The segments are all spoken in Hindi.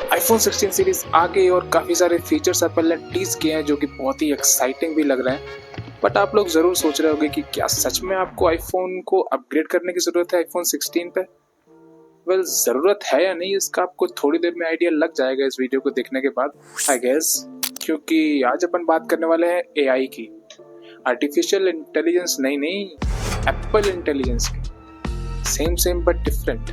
आईफोन 16 सीरीज आ गई और काफ़ी सारे फीचर्स एप्पल ने टीज किए हैं जो कि बहुत ही एक्साइटिंग भी लग रहे हैं। बट आप लोग ज़रूर सोच रहे होंगे कि क्या सच में आपको आईफोन को अपग्रेड करने की ज़रूरत है आईफोन 16 पे। वेल, ज़रूरत है या नहीं इसका आपको थोड़ी देर में आइडिया लग जाएगा इस वीडियो को देखने के बाद, आई गेस। क्योंकि आज अपन बात करने वाले हैं एआई की, आर्टिफिशियल इंटेलिजेंस नहीं, एप्पल इंटेलिजेंस की। Same but different.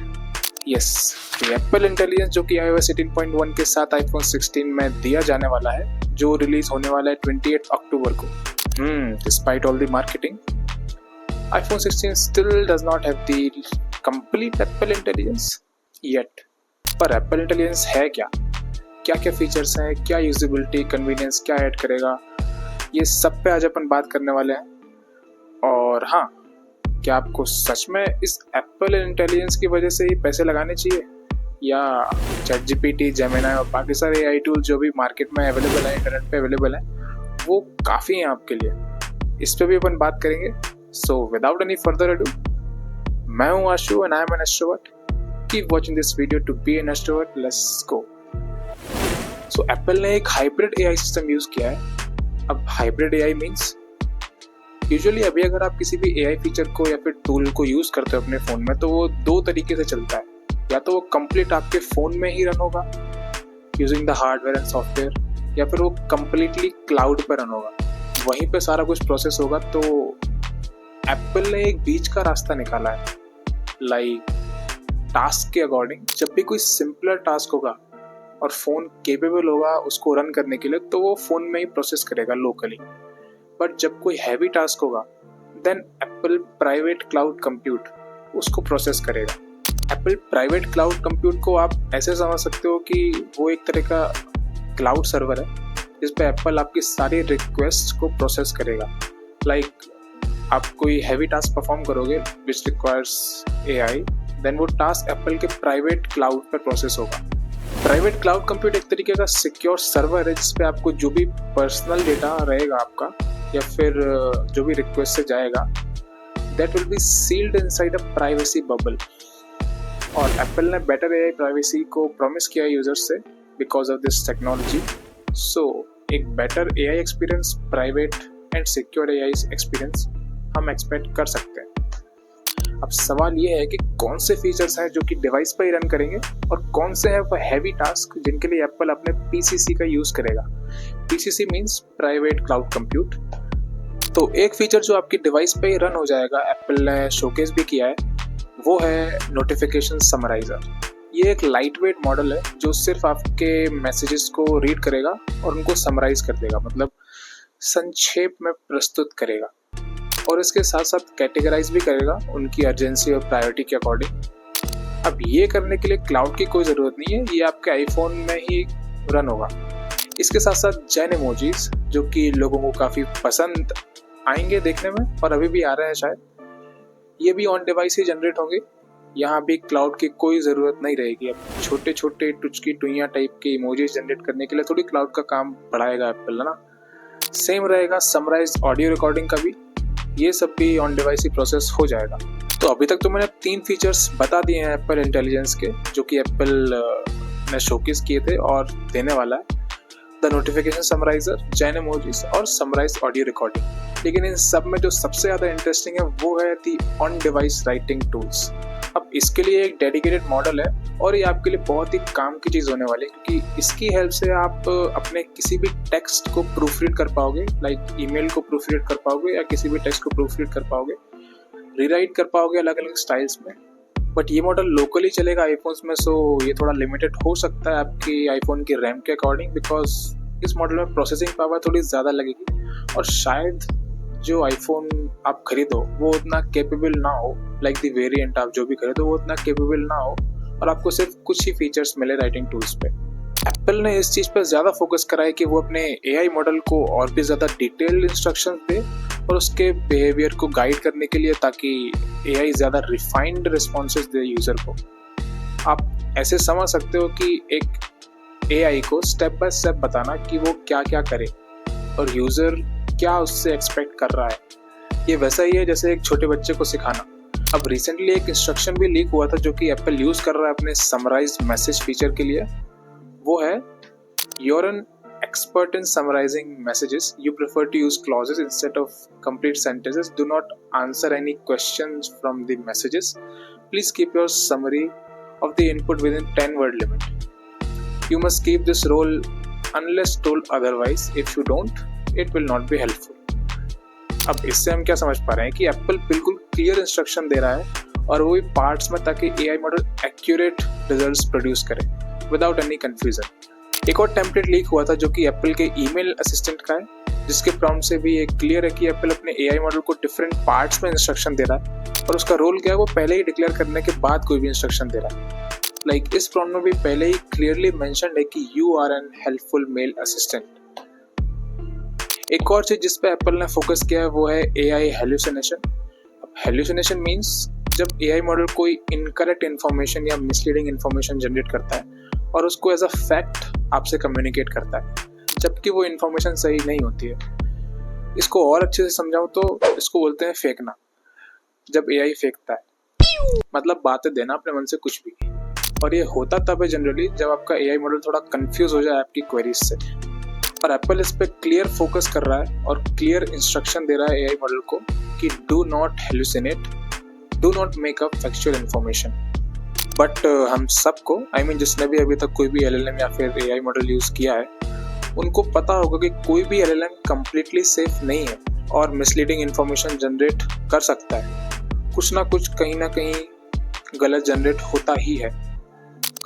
Yes, Apple intelligence जो कि iOS 18.1 के साथ आईफोन 16 में दिया जाने वाला है, जो रिलीज होने वाला है 28 अक्टूबर को। Despite all the marketing, iPhone 16 still does not have the complete Apple Intelligence yet। पर Apple Intelligence है क्या क्या फीचर्स हैं, क्या यूजेबिलिटी, कन्वीनियंस क्या ऐड करेगा, ये सब पे आज अपन बात करने वाले हैं। और हाँ, क्या आपको सच में इस एप्पल इंटेलिजेंस की वजह से ही पैसे लगाने चाहिए, या ChatGPT, जेमिनी और बाकी सारे AI टूल जो भी मार्केट में अवेलेबल है, इंटरनेट पे अवेलेबल है, वो काफ़ी हैं आपके लिए। इस पे भी अपन बात करेंगे। So without any further ado, मैं हूँ Ashu and I am an extrovert. Keep watching this video to be an extrovert. Let's go. So Apple ने एक हाइब्रिड AI सिस्टम यूज़ किया है। अब हाइब्रिड AI मीन्स यूजुअली अभी अगर आप किसी भी AI फीचर को या फिर टूल को यूज़ करते हो अपने फ़ोन में, तो वो दो तरीके से चलता है। या तो वो कंप्लीट आपके फ़ोन में ही रन होगा using the hardware and software, या फिर वो कम्प्लीटली क्लाउड पर रन होगा, वहीं पे सारा कुछ प्रोसेस होगा। तो एप्पल ने एक बीच का रास्ता निकाला है। लाइक टास्क के अकॉर्डिंग, जब भी कोई सिंपलर टास्क होगा और फ़ोन केपेबल होगा उसको रन करने के लिए, तो वो फ़ोन में ही प्रोसेस करेगा लोकली। बट जब कोई हैवी टास्क होगा, then Apple private cloud compute उसको प्रोसेस करेगा। एप्पल प्राइवेट क्लाउड कंप्यूट को आप ऐसे समझ सकते हो कि वो एक तरह का क्लाउड सर्वर है जिस पे एप्पल आपकी सारी रिक्वेस्ट को प्रोसेस करेगा। लाइक आप कोई हैवी टास्क परफॉर्म करोगे विच रिक्वायर्स AI, देन वो टास्क एप्पल के प्राइवेट क्लाउड पर प्रोसेस होगा। प्राइवेट क्लाउड कंप्यूट एक तरीके का सिक्योर सर्वर है जिसपे आपको जो भी पर्सनल डेटा रहेगा आपका, या फिर जो भी रिक्वेस्ट से जाएगा, that will be sealed inside a privacy bubble. और एप्पल ने बेटर AI प्राइवेसी को प्रॉमिस किया यूजर्स से because of this technology. So एक better AI experience, private and secure AI experience हम एक्सपेक्ट कर सकते हैं। अब सवाल ये है कि कौन से फीचर्स हैं जो कि डिवाइस पर ही रन करेंगे, और कौन से हैं वो हैवी टास्क जिनके लिए एप्पल अपने PCC का यूज़ करेगा। PCC means private cloud compute. तो एक फीचर जो आपकी डिवाइस पे ही रन हो जाएगा, एप्पल ने शोकेस भी किया है, वो है नोटिफिकेशन समराइजर। ये एक लाइटवेट मॉडल है जो सिर्फ आपके मैसेजेस को रीड करेगा और उनको समराइज कर देगा, मतलब संक्षेप में प्रस्तुत करेगा, और इसके साथ साथ कैटेगराइज भी करेगा उनकी अर्जेंसी और प्रायोरिटी के अकॉर्डिंग। अब ये करने के लिए क्लाउड की कोई ज़रूरत नहीं है, ये आपके आईफोन में ही रन होगा। इसके साथ साथ जैन इमोजीज जो कि लोगों को काफ़ी पसंद आएंगे देखने में, और अभी भी आ रहे हैं शायद, ये भी ऑन डिवाइस ही जनरेट होंगे। यहाँ भी क्लाउड की कोई ज़रूरत नहीं रहेगी। अब छोटे छोटे टुचकी टुइयाँ टाइप के इमोजीज जनरेट करने के लिए थोड़ी क्लाउड का काम बढ़ाएगा एप्पल, है ना। सेम रहेगा समराइज ऑडियो रिकॉर्डिंग का भी, ये सब भी ऑन डिवाइस ही प्रोसेस हो जाएगा। तो अभी तक तो मैंने 3 फीचर्स बता दिए हैं एप्पल इंटेलिजेंस के, जो कि एप्पल ने शोकेस किए थे और देने वाला है। द नोटिफिकेशन समराइजर, जैन इमोजीज और समराइज ऑडियो रिकॉर्डिंग। लेकिन इन सब में जो सबसे ज़्यादा इंटरेस्टिंग है वो है दी ऑन डिवाइस राइटिंग टूल्स। अब इसके लिए एक डेडिकेटेड मॉडल है, और ये आपके लिए बहुत ही काम की चीज़ होने वाली है, क्योंकि इसकी हेल्प से आप अपने किसी भी टेक्स्ट को प्रूफ रीड कर पाओगे, लाइक ईमेल को प्रूफ रीड कर पाओगे, या किसी भी टेक्स्ट को प्रूफ रीड कर पाओगे, रीराइट कर पाओगे अलग अलग स्टाइल्स में। बट ये मॉडल लोकली चलेगा आईफोन्स में, सो ये थोड़ा लिमिटेड हो सकता है आपकी आईफोन की रैम के अकॉर्डिंग, बिकॉज इस मॉडल में प्रोसेसिंग पावर थोड़ी ज़्यादा लगेगी, और शायद जो आईफोन आप खरीदो वो उतना कैपेबल ना हो, लाइक द वेरिएंट आप जो भी खरीदो वो उतना कैपेबल ना हो, और आपको सिर्फ कुछ ही फीचर्स मिले राइटिंग टूल्स पे। एप्पल ने इस चीज़ पर ज़्यादा फोकस करा है कि वो अपने AI मॉडल को और भी ज़्यादा डिटेल्ड इंस्ट्रक्शन दे और उसके बिहेवियर को गाइड करने के लिए, ताकि AI ज़्यादा रिफाइंड रिस्पॉन्सेस दे यूज़र को। आप ऐसे समझ सकते हो कि एक AI को स्टेप बाय स्टेप बताना कि वो क्या क्या करे और यूज़र क्या उससे एक्सपेक्ट कर रहा है। ये वैसा ही है जैसे एक छोटे बच्चे को सिखाना। अब रिसेंटली एक इंस्ट्रक्शन भी लीक हुआ था जो कि एप्पल यूज़ कर रहा है अपने समराइज्ड मैसेज फीचर के लिए। You're an expert in summarizing messages. You prefer to use clauses instead of complete sentences. Do not answer any questions from the messages. Please keep your summary of the input within 10-word limit. You must keep this role unless told otherwise. If you don't, it will not be helpful. अब इससे हम क्या समझ पा रहे हैं कि एप्पल बिल्कुल क्लियर इंस्ट्रक्शन दे रहा है और वो भी पार्ट्स में, ताकि AI model accurate results produce करे विदाउट एनी कंफ्यूजन। एक और टेम्पलेट लीक हुआ था जो कि एप्पल के ईमेल असिस्टेंट का है, जिसके प्रॉम्प्ट से भी एक क्लियर है कि एप्पल अपने एआई मॉडल को डिफरेंट पार्ट्स में इंस्ट्रक्शन दे रहा है और उसका रोल क्या है वो पहले ही डिक्लेयर करने के बाद कोई भी इंस्ट्रक्शन दे रहा है। लाइक इस प्रॉम्प्ट में भी पहले ही क्लियरली मेंशन्ड है कि you are an helpful mail assistant. एक और चीज जिस पे एप्पल ने फोकस किया है वो है एआई हेल्यूसिनेशन। अब हेल्यूसिनेशन मीन्स जब एआई मॉडल कोई इनकरेक्ट इन्फॉर्मेशन या मिसलीडिंग इन्फॉर्मेशन जनरेट करता है और उसको एज अ फैक्ट आपसे कम्युनिकेट करता है, जबकि वो इन्फॉर्मेशन सही नहीं होती है। इसको और अच्छे से समझाऊं तो इसको बोलते हैं फेंकना। जब एआई फेंकता है मतलब बातें देना अपने मन से कुछ भी, और ये होता तब है जनरली जब आपका एआई मॉडल थोड़ा कंफ्यूज हो जाए आपकी क्वेरीज से। और एप्पल इस पे क्लियर फोकस कर रहा है और क्लियर इंस्ट्रक्शन दे रहा है एआई मॉडल को कि do not hallucinate, do not make up factual information. But हम सबको जिसने भी अभी तक कोई भी एलएलएम या फिर एआई मॉडल यूज़ किया है उनको पता होगा कि कोई भी एलएलएम कम्प्लीटली सेफ नहीं है और मिसलीडिंग इन्फॉर्मेशन जनरेट कर सकता है। कुछ ना कुछ कहीं ना कहीं गलत जनरेट होता ही है।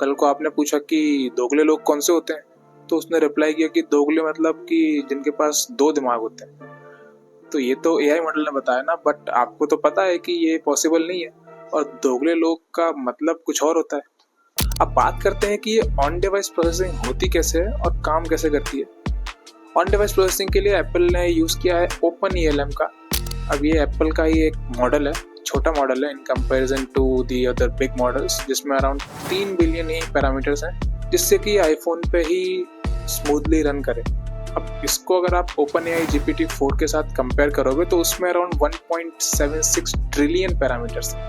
कल को आपने पूछा कि दोगले लोग कौन से होते हैं, तो उसने रिप्लाई किया कि दोगले मतलब कि जिनके पास 2 दिमाग होते हैं। तो ये तो एआई मॉडल ने बताया ना, बट आपको तो पता है कि ये पॉसिबल नहीं है और दोगले लोग का मतलब कुछ और होता है। अब बात करते हैं कि ये ऑन डिवाइस प्रोसेसिंग होती कैसे है और काम कैसे करती है। ऑन डिवाइस प्रोसेसिंग के लिए एप्पल ने यूज़ किया है ओपन का। अब ये एप्पल का ही एक मॉडल है, छोटा मॉडल है in comparison to the other big models, जिसमें अराउंड 3 बिलियन ही पैरामीटर्स हैं, जिससे कि आईफोन पे ही स्मूथली रन करे। अब इसको अगर आप OpenAI GPT-4 के साथ कंपेयर करोगे तो उसमें अराउंड 1.76 ट्रिलियन पैरामीटर्स हैं,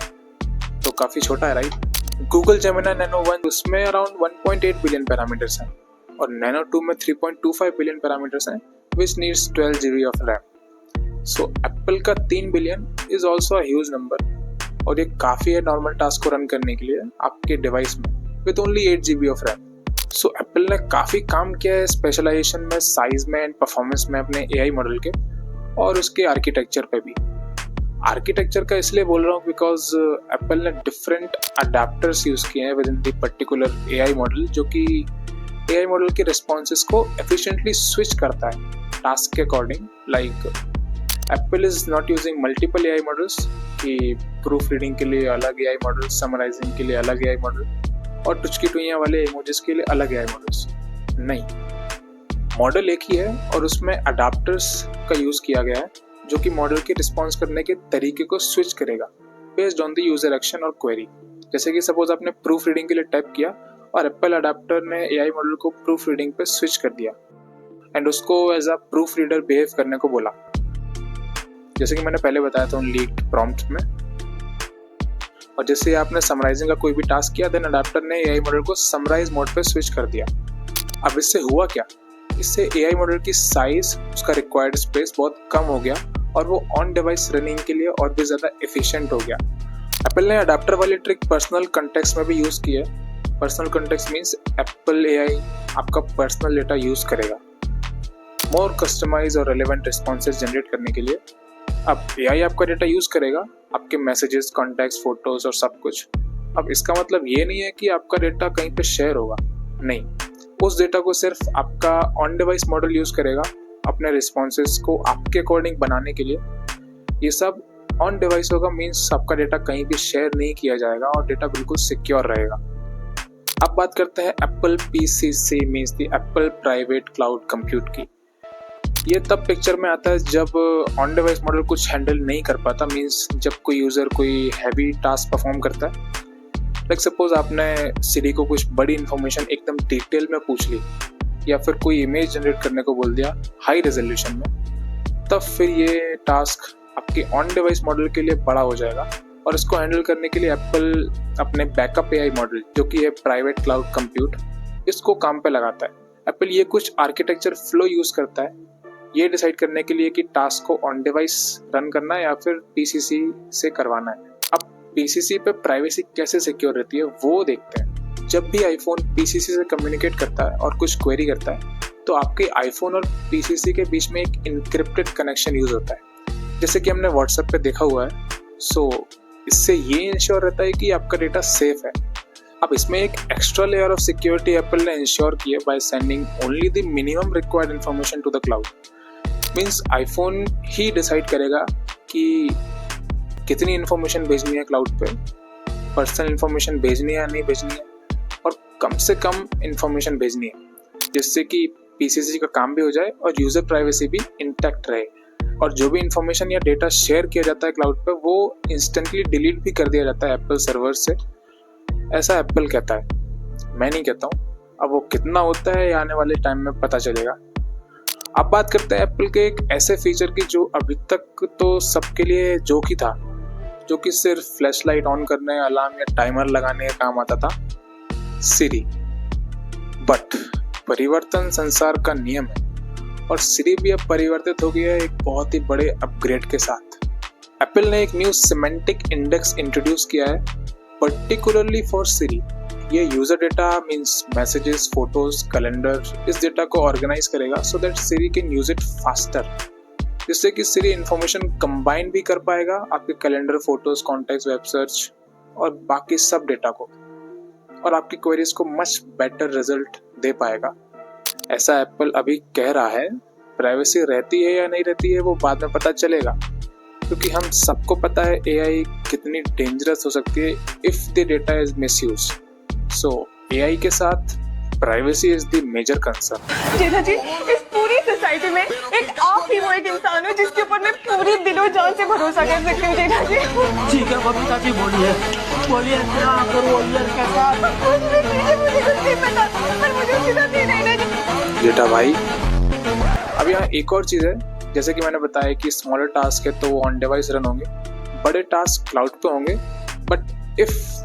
तो काफ़ी छोटा है राइट। गूगल जेमिनी नैनो 1 उसमें अराउंड 1.8 बिलियन पैरामीटर्स हैं और नैनो 2 में 3.25 बिलियन पैरामीटर्स हैं, which needs 12 GB of RAM. So Apple का 3 billion is also a huge number और ये काफ़ी है नॉर्मल टास्क को रन करने के लिए आपके डिवाइस में with only 8 GB of RAM. So Apple ने काफ़ी काम किया है स्पेशलाइजेशन में, साइज में एंड परफॉर्मेंस में अपने एआई मॉडल के, और उसके आर्किटेक्चर पे भी। आर्किटेक्चर का इसलिए बोल रहा हूँ बिकॉज एप्पल ने डिफरेंट अडेप्टर्स यूज़ किए हैं with in the particular AI model, जो कि एआई मॉडल के रिस्पॉन्सेस को एफिशिएंटली स्विच करता है टास्क के according. Like Apple is not using multiple AI models कि प्रूफ रीडिंग के लिए अलग एआई मॉडल, समराइजिंग के लिए अलग एआई मॉडल और टुचकी टुइयाँ वाले इमोजीज के लिए अलग एआई मॉडल्स। नहीं, मॉडल एक ही है और उसमें अडाप्टर्स का यूज़ किया गया है जो कि मॉडल के रिस्पॉन्स करने के तरीके को स्विच करेगा based on the user action और क्वेरी। जैसे कि सपोज आपने प्रूफ रीडिंग के लिए टाइप किया और एप्पल अडाप्टर ने एआई मॉडल को प्रूफ रीडिंग पे स्विच कर दिया एंड उसको as a proofreader behave करने को बोला, जैसे कि मैंने पहले बताया था उन लीक्ड प्रॉम्प्ट में। और जैसे आपने समराइजिंग का कोई भी टास्क किया, देन अडाप्टर ने एआई मॉडल को समराइज मोड पे स्विच कर दिया। अब इससे हुआ क्या, इससे एआई मॉडल की साइज, उसका रिक्वायर्ड स्पेस बहुत कम हो गया और वो ऑन डिवाइस रनिंग के लिए और भी ज़्यादा एफिशिएंट हो गया। एप्पल ने अडाप्टर वाली ट्रिक पर्सनल कंटेक्स्ट में भी यूज़ की है। Personal context means Apple AI आपका पर्सनल डेटा यूज़ करेगा मोर कस्टमाइज और रेलेवेंट रिस्पॉन्सेज जनरेट करने के लिए। अब एआई आपका डेटा यूज़ करेगा, आपके मैसेजेस, कॉन्टैक्ट्स, फोटोज और सब कुछ। अब इसका मतलब ये नहीं है कि आपका डेटा कहीं पे शेयर होगा, नहीं, उस डेटा को सिर्फ आपका ऑन डिवाइस मॉडल यूज़ करेगा अपने रिस्पॉन्सेज को आपके अकॉर्डिंग बनाने के लिए। ये सब ऑन डिवाइस होगा, मीन्स आपका डेटा कहीं भी शेयर नहीं किया जाएगा और डेटा बिल्कुल सिक्योर रहेगा। अब बात करते हैं Apple PCC means the Apple private cloud compute की। ये तब पिक्चर में आता है जब ऑन डिवाइस मॉडल कुछ हैंडल नहीं कर पाता, मीन्स जब कोई यूज़र कोई हैवी टास्क परफॉर्म करता है। लाइक सपोज आपने सिरी को कुछ बड़ी इन्फॉर्मेशन एकदम डिटेल में पूछ ली या फिर कोई इमेज जनरेट करने को बोल दिया हाई रेजोल्यूशन में, तब फिर ये टास्क आपके ऑन डिवाइस मॉडल के लिए बड़ा हो जाएगा और इसको हैंडल करने के लिए एप्पल अपने बैकअप एआई मॉडल जो कि है प्राइवेट क्लाउड कंप्यूट, इसको काम पे लगाता है। एप्पल ये कुछ आर्किटेक्चर फ्लो यूज करता है ये डिसाइड करने के लिए कि टास्क को ऑन डिवाइस रन करना है या फिर पीसीसी से करवाना है। अब पीसीसी पे प्राइवेसी कैसे सिक्योर रहती है वो देखते हैं। जब भी आईफोन पीसीसी से कम्युनिकेट करता है और कुछ क्वेरी करता है तो आपके आईफोन और पीसीसी के बीच में एक इनक्रिप्टेड कनेक्शन यूज होता है, जैसे कि हमने व्हाट्सएप पे देखा हुआ है। सो इससे ये इंश्योर रहता है कि आपका डेटा सेफ है। अब इसमें एक extra layer of security Apple ने इंश्योर की है by sending only the minimum required information to the cloud. Means iPhone ही डिसाइड करेगा कि कितनी इन्फॉर्मेशन भेजनी है क्लाउड पे, पर्सनल इन्फॉर्मेशन भेजनी है या नहीं भेजनी है, और कम से कम इन्फॉर्मेशन भेजनी है, जिससे कि पीसीसी का काम भी हो जाए और यूजर प्राइवेसी भी इंटैक्ट रहे। और जो भी इन्फॉर्मेशन या डेटा शेयर किया जाता है क्लाउड पे वो इंस्टेंटली डिलीट भी कर दिया जाता है एप्पल सर्वर से, ऐसा एप्पल कहता है, मैं नहीं कहता हूँ। अब वो कितना होता है ये आने वाले टाइम में पता चलेगा। अब बात करते हैं एप्पल के एक ऐसे फीचर की जो अभी तक तो सबके लिए जोक ही था, जो कि सिर्फ फ्लैश लाइट ऑन करने, अलार्म या टाइमर लगाने का काम आता था, सिरी। बट परिवर्तन संसार का नियम है और सिरी भी अब परिवर्तित हो गया है एक बहुत ही बड़े अपग्रेड के साथ। एप्पल ने एक न्यू सिमेंटिक इंडेक्स इंट्रोड्यूस किया है पर्टिकुलरली फॉर सिरी। ये user data means messages, photos, calendar, इस डेटा को ऑर्गेनाइज करेगा so that Siri can use it faster, जिससे कि सिरी इंफॉर्मेशन कंबाइन भी कर पाएगा आपके calendar, photos, contacts, web search और बाकी सब डेटा को, और आपकी क्वेरीज को मच बेटर रिजल्ट दे पाएगा। ऐसा एप्पल अभी कह रहा है। प्राइवेसी रहती है या नहीं रहती है वो बाद में पता चलेगा, क्योंकि हम सबको पता है एआई कितनी डेंजरस हो सकती है if the data is misuse. So AI के साथ privacy is the major concern. Jetha ji, इस पूरी सोसाइटी में एक आप ही वो एक इंसान हो जिसके ऊपर मैं पूरी दिलो जान से भरोसा कर सकती हूँ। जेठा जी ठीक है बबीता जी, बोलिए बोलिए क्या करूँ कैसा? मुझे कुछ नहीं पता, पर मुझे उसके साथ ये नहीं ना। जेठा भाई, अब यहाँ एक और चीज है, जैसे कि मैंने बताया कि स्मॉलर टास्क है तो वो ऑन डिवाइस रन होंगे, बड़े टास्क क्लाउड पे होंगे। बट इफ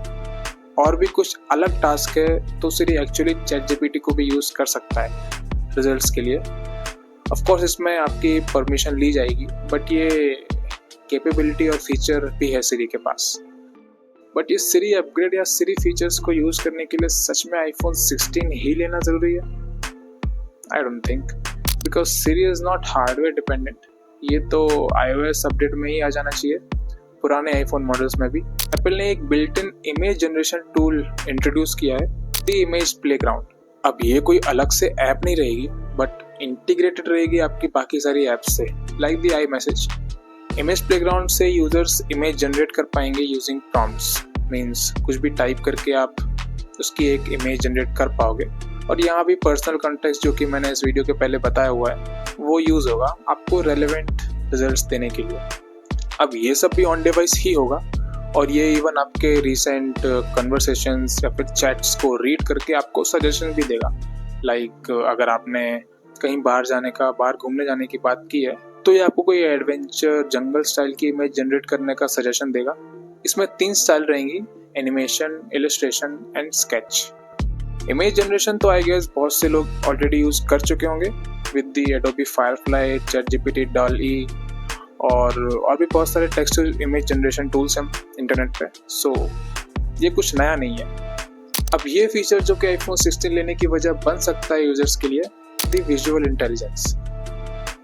और भी कुछ अलग टास्क है तो सिरी एक्चुअली चैट जीपीटी को भी यूज कर सकता है रिजल्ट्स के लिए। ऑफ कोर्स इसमें आपकी परमिशन ली जाएगी, बट ये कैपेबिलिटी और फीचर भी है सिरी के पास। बट ये सिरी अपग्रेड या सिरी फीचर्स को यूज करने के लिए सच में आईफोन 16 ही लेना जरूरी है? I don't think, because Siri is not hardware dependent. ये तो iOS अपडेट में ही आ जाना चाहिए, पुराने आईफोन मॉडल्स में भी। एप्पल ने एक built in image generation tool introduce किया है, द इमेज प्लेग्राउंड। अब ये कोई अलग से ऐप नहीं रहेगी, बट इंटीग्रेटेड रहेगी आपकी बाकी सारी ऐप्स से, like the I message. Image playground से यूजर्स इमेज जनरेट कर पाएंगे यूजिंग प्रॉम्प्ट्स, मीन्स कुछ भी टाइप करके आप उसकी एक इमेज जनरेट कर पाओगे। और यहाँ भी पर्सनल कॉन्टेक्स्ट, जो कि मैंने इस वीडियो के पहले बताया हुआ है, वो यूज होगा आपको रेलेवेंट रिजल्ट्स देने के लिए। अब ये सब भी ऑन डिवाइस ही होगा, और ये इवन आपके रिसेंट कन्वर्सेशंस या फिर चैट्स को रीड करके आपको सजेशन भी देगा। लाइक अगर आपने कहीं बाहर घूमने जाने की बात की है तो ये आपको कोई एडवेंचर, जंगल स्टाइल की इमेज जनरेट करने का सजेशन देगा। इसमें 3 स्टाइल रहेंगी, animation, illustration and sketch. Image generation तो आई गेस बहुत से लोग ऑलरेडी यूज कर चुके होंगे with the Adobe Firefly, ChatGPT, DALL E और भी बहुत सारे टेक्स्ट इमेज जनरेशन टूल्स हैं इंटरनेट पे। सो ये कुछ नया नहीं है। अब ये फीचर जो कि आईफोन 16 लेने की वजह बन सकता है यूजर्स के लिए, द विजुअल इंटेलिजेंस।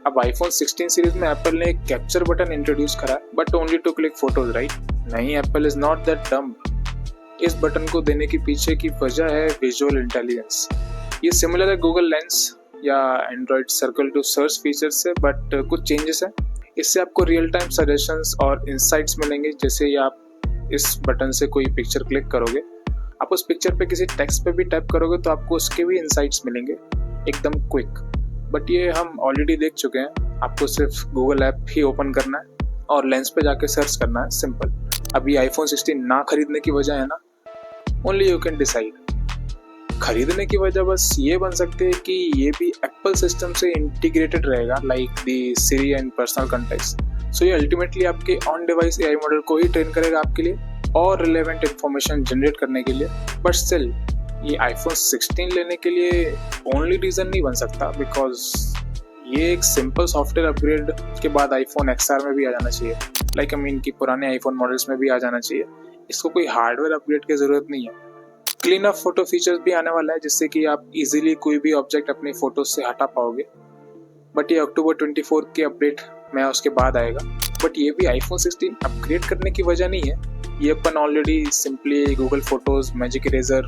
अब आईफोन 16 सीरीज में एप्पल ने एक कैप्चर बटन इंट्रोड्यूस करा, but only to click photos, right? नहीं, Apple is not that dumb. इस बटन को देने के पीछे की वजह है विजुअल इंटेलिजेंस। ये सिमिलर है गूगल लेंस या Android circle to search feature से, बट कुछ चेंजेस है। इससे आपको रियल टाइम सजेशंस और इंसाइट्स मिलेंगे। जैसे ही आप इस बटन से कोई पिक्चर क्लिक करोगे, आप उस पिक्चर पे किसी टेक्स्ट पे भी टैप करोगे तो आपको उसके भी इंसाइट्स मिलेंगे एकदम क्विक। बट ये हम ऑलरेडी देख चुके हैं, आपको सिर्फ गूगल ऐप ही ओपन करना है और लेंस पे जाके सर्च करना है, सिंपल। अभी आईफोन 16 ना खरीदने की वजह है ना, ओनली यू कैन डिसाइड। खरीदने की वजह बस ये बन सकती है कि ये भी एप्पल सिस्टम से इंटीग्रेटेड रहेगा, like the Siri and personal context. So ये अल्टीमेटली आपके ऑन डिवाइस एआई मॉडल को ही ट्रेन करेगा आपके लिए और रिलेवेंट इन्फॉर्मेशन जनरेट करने के लिए। बट स्टिल ये आईफोन 16 लेने के लिए ओनली रीज़न नहीं बन सकता, बिकॉज ये एक सिंपल सॉफ्टवेयर अपग्रेड के बाद आईफोन XR में भी आ जाना चाहिए, लाइक आई मीन कि पुराने आईफोन मॉडल्स में भी आ जाना चाहिए। इसको कोई हार्डवेयर अपग्रेड की ज़रूरत नहीं है। क्लीन अप फोटो फीचर्स भी आने वाला है, जिससे कि आप इजीली कोई भी ऑब्जेक्ट अपनी फोटो से हटा पाओगे, बट ये अक्टूबर 24 के अपडेट में उसके बाद आएगा। बट ये भी आईफोन 16 अपग्रेड करने की वजह नहीं है, ये अपन already simply Google photos, magic eraser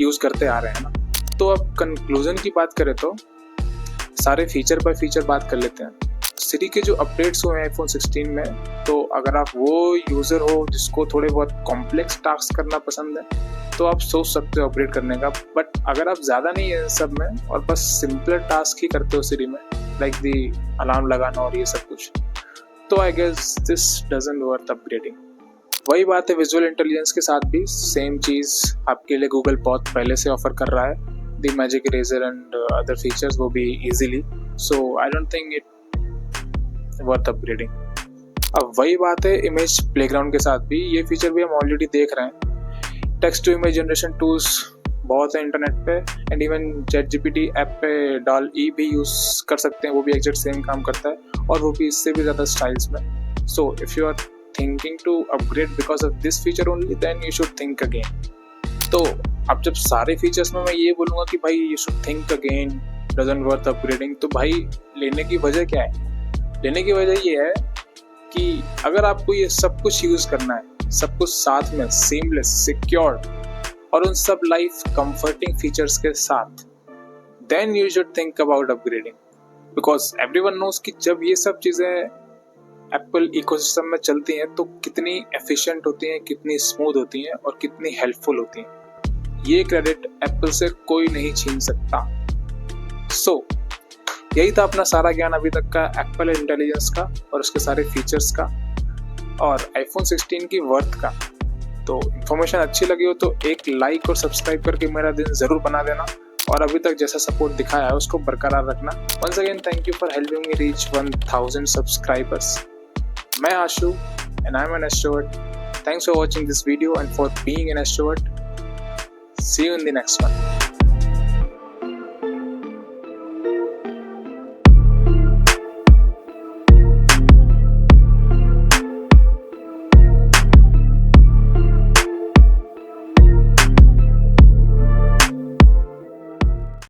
use करते आ रहे हैं ना। तो अब कंक्लूजन की बात करें तो सारे फीचर बाय फीचर बात कर लेते हैं। सिरी के जो अपडेट्स हुए हैं आईफोन 16 में, तो अगर आप वो यूज़र हो जिसको थोड़े बहुत कॉम्प्लेक्स टास्क करना पसंद है, तो आप सोच सकते हो अपग्रेड करने का। बट अगर आप ज़्यादा नहीं है सब में और बस सिंपलर टास्क ही करते हो सिरी में, लाइक दी अलार्म लगाना और ये सब कुछ, तो I guess this doesn't worth upgrading. वही बात है विजुअल इंटेलिजेंस के साथ भी, सेम चीज़ आपके लिए गूगल बहुत पहले से ऑफर कर रहा है, the magic eraser and other features, वो भी easily. So I don't think it worth upgrading. अब वही बात है इमेज प्लेग्राउंड के साथ भी, ये फीचर भी हम ऑलरेडी देख रहे हैं। Text to image generation tools बहुत है इंटरनेट पे, एंड इवन ChatGPT ऐप पे DALL-E भी यूज़ कर सकते हैं, वो भी एग्जैक्ट सेम काम करता है, और वो भी इससे भी ज़्यादा स्टाइल्स में। So if you are thinking to upgrade because of this feature only, then you should think again. तो अब जब सारे फीचर्स में मैं ये बोलूँगा कि भाई you should think again, doesn't worth upgrading, तो भाई लेने की वजह क्या है? लेने की वजह ये है कि अगर आपको ये सब कुछ यूज़ करना है, सब कुछ साथ में सीमलेस, सिक्योर और उन सब लाइफ कंफर्टिंग फीचर्स के साथ, then you should think about upgrading, because everyone knows कि जब ये सब चीज़ें एप्पल इकोसिस्टम में चलती हैं तो कितनी एफिशिएंट होती हैं, कितनी स्मूथ होती हैं और कितनी हेल्पफुल होती हैं। ये क्रेडिट एप्पल से कोई नहीं छीन सकता। सो यही था अपना सारा ज्ञान अभी तक का एप्पल इंटेलिजेंस का और उसके सारे फीचर्स का और आईफोन 16 की वर्थ का। तो इन्फॉर्मेशन अच्छी लगी हो तो एक लाइक और सब्सक्राइब करके मेरा दिन ज़रूर बना देना, और अभी तक जैसा सपोर्ट दिखाया है उसको बरकरार रखना। Once again thank you for helping me reach 1000 subscribers. मैं Ashu and I am an extrovert. Thanks for watching this video and for being an extrovert. See you in the next one.